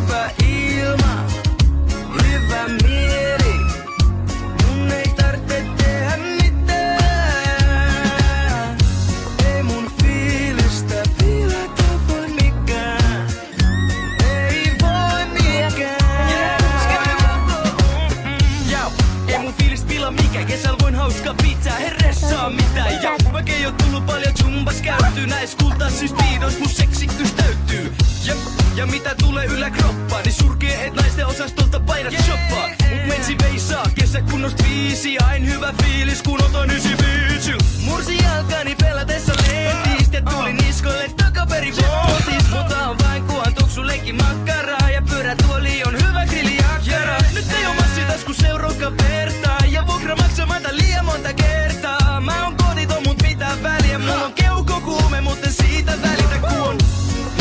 Hyvä ilma, hyvä mieli. Mun ei tarvitse tehdä mitään. Ei mun fiilistä pilata voi mikään. Ei voi mikään. Ei mun fiilistä pilaa mikään. Kesällä voin hauskaa pizzaa, herressaa mitään. Ja vaikka ei oo tullut paljon zumbas käytyy. Näis kultaisissa piidois mun seksikkyys täyttyy. Ja mitä tulee yläkroppaan, niin surkee et naisten osastolta painat shoppaa. Mut mensi veisaa, kesäkunnosta 5. Ain hyvä fiilis kun otan 95. Mursi jalkani pelatessa lehtistä ja tuli niskoille takaperin voltis. Mutta on vain kuhan tuksu leikki makkaraa ja pyörätuoli on hyvä grilliakkara. Nyt ei oo massi tasku seuroka vertaa ja vuokra maksamatta liian monta kertaa. Mä oon koditon mut mitään väliä, mulla on keuhko kuume mutta siitä välitä kun on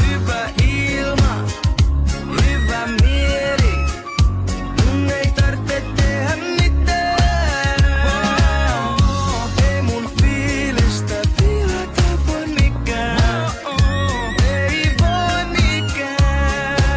hyvä ilma, hyvä mieli. Mun ei tarvitse tehdä mitään. Ei mun fiilistä pilata voi mikään. Ei voi mikään.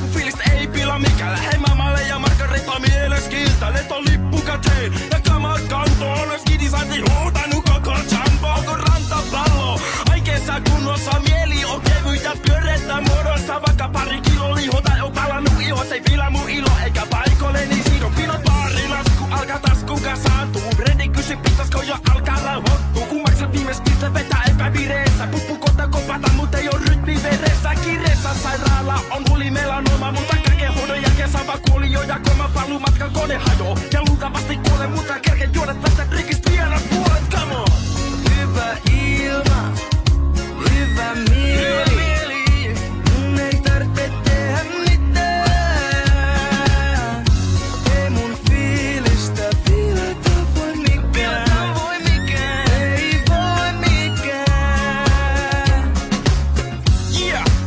Mun fiilistä ei pilaa mikään. Lähde mamalle ja Margareta mieleskiiltä. Lentolippu käteen ja kamat kantoon. Skidi saati huutanut koko jumbo. Onko rantapallo? Kesä kunnossa mieli on kevyt ja pyörettä muodossa. Vaikka pari kilo liho tai on palannut iho. Se ei pilaa mun ilo eikä paikoille niin sido. Pinot baarilasku alkaa taskun kasaantuu. Bredi kysy pitäiskö jo alkaa rauhoittuu. Kun maksat viimeis piste vetää epävireessä. Puppu kohta kopata mut ei oo rytmi veressä. Kiireessä sairaala on huli melanoma. Mutta kaiken hoidon jälkeen sama kuoli jo. Ja koma paluu matkan kone hajoo. Ja luultavasti kuolen mutta kerken juodet tästä rikistä vielä puolet. Come on! Hyvä ilma, hyvä mieli. Mun ei tarvitse tehdä mitään. Ei mun fiilistä pilata voi mikään. Ei voi mikään.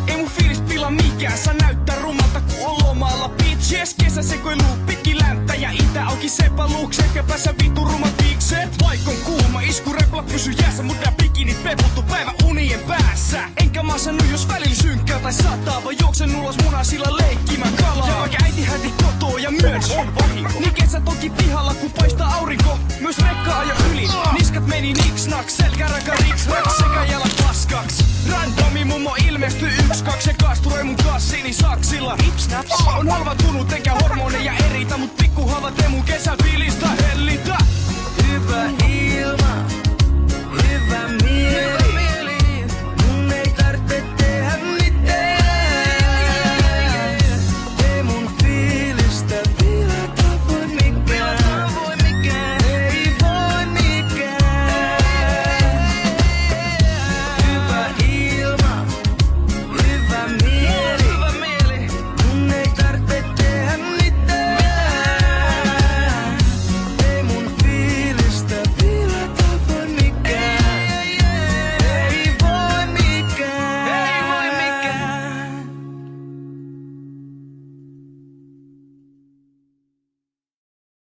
Ei mun fiilis pilaa mikään. Sä näyttää rumalta kun on lomalla bitches. Kesäsekoilu pitki länttä ja itä auki sepaluukset. Ja päässä vittu rumat vikset. Vaikon kuuma isku repla pysy jäässä. Mut nää bikinit peputtu päivä unien päässä. Enkä masennu jos välillä synkkää tai sataa. Vaan juoksen ulos munasilla leikkimään kalaa. Ja vaikka äiti häti kotoo ja myös on vahinko. Niin kesä toki pihalla kun paistaa aurinko. Myös rekka ajo yli. Niskat meni niks-naks. Selkäraka riks-raks sekä jalat paskaks. Randomi mummo ilmestyy 1-2 ja kaasturoi mun kassini saksilla. Rips-naps. On halvatunut enkä hormoneja eritä. Mut pikkuhavat ei mun kesäfiilistä hellitä. Hyvä ilma,